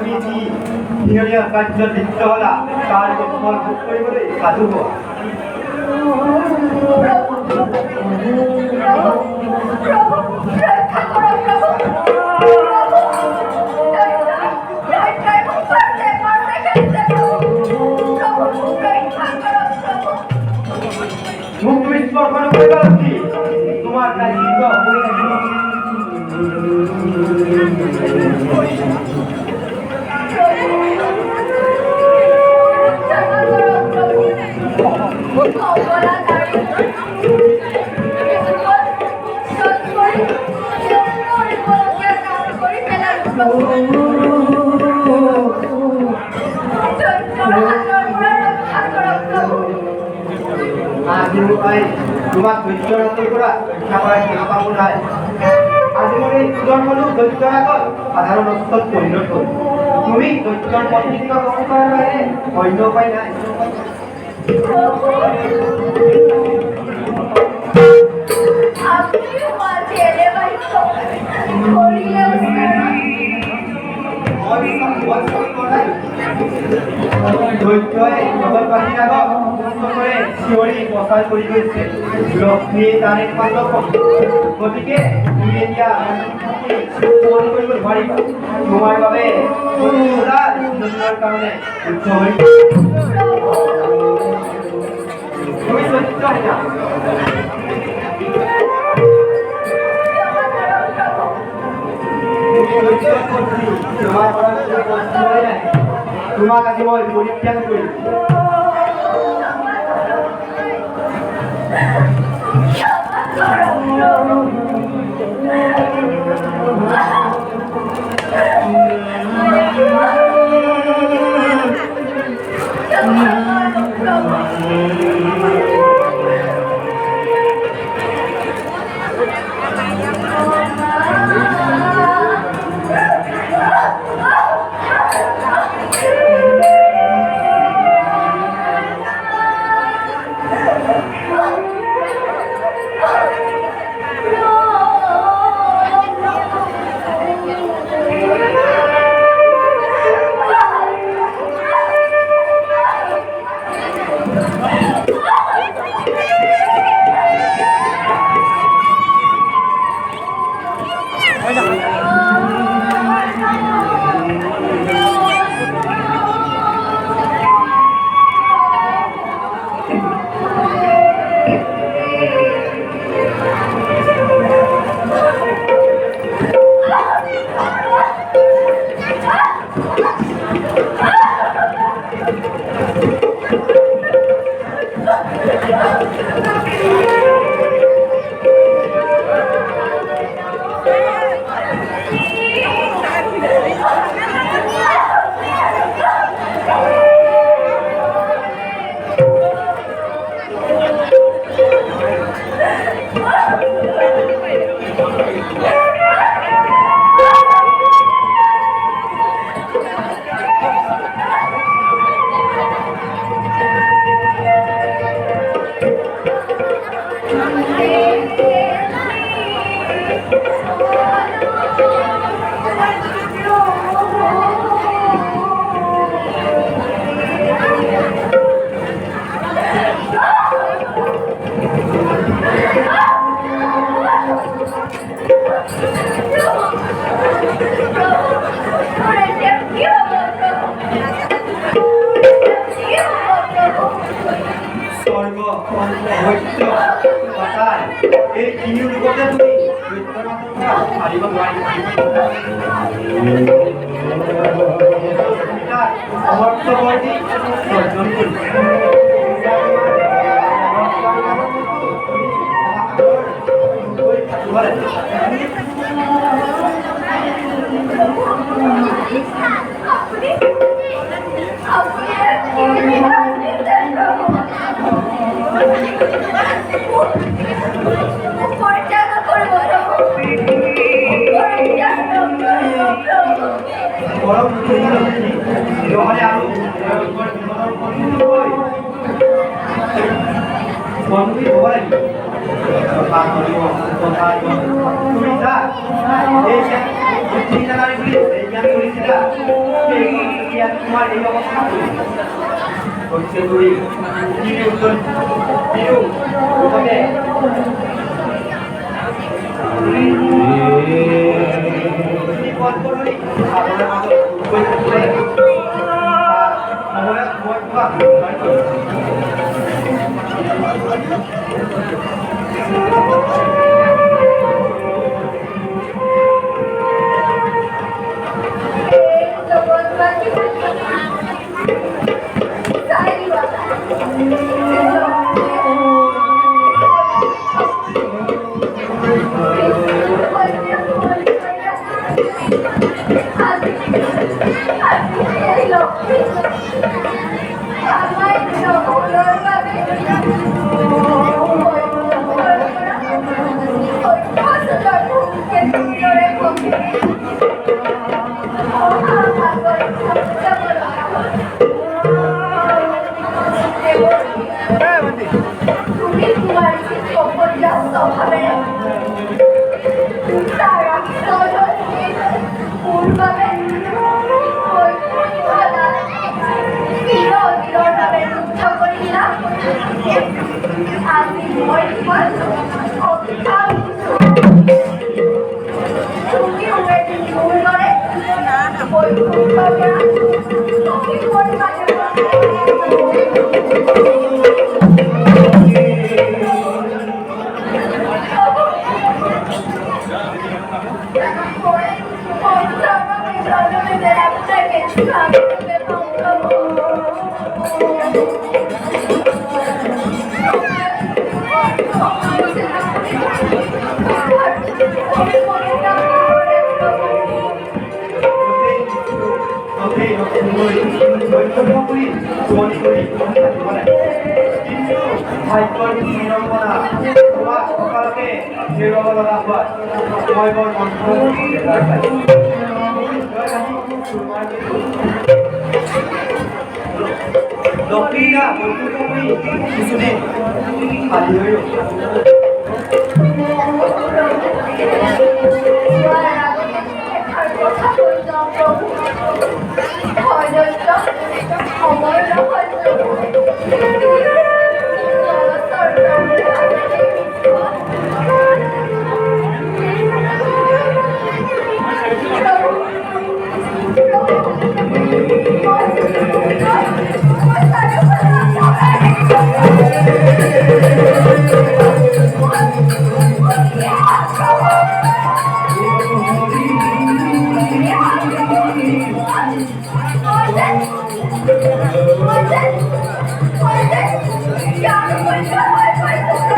নিয়মীয়া কাৰ্যত লিপ্ত হ'লা তাৰ ফল ভোগ কৰিবলৈ সাধু হোৱা। মোক তুমি স্পৰ্শ নকৰিবা নেকি? তোমাৰ দায়িত্ব হৈ থাকিব। তোমাক দৈত্যৰাজৰ পৰা ৰক্ষা কৰাৰ চেষ্টা নাই। আজি মোৰ এই সুদৰ্শনো দৈত্যৰ আগত সাধাৰণ অস্ত্ৰত পৰিণত হ'ল। তুমি দৈত্যৰ পত্নীক বহন কৰাৰ বাহিৰে অন্য উপায় নাই। দৈত্যই জগতবাসীৰ আগত মুক্তৰে চিঞৰি প্ৰচাৰ কৰি গৈছে লক্ষ্মীয়ে তাৰ একমাত্ৰ শক্তি। গতিকে তুমি এতিয়া পূৰণ কৰিব নোৱাৰিবা। তোমাৰ বাবে কাৰণে যুদ্ধ হৈ তুমি সত্য হইনা। তোমাক আজি মই পৰিত্যাগ কৰিম। তোমার এই অবস্থা হচ্ছে তুই দক্ষিণা কিছুদিন খালি হইল Yeah,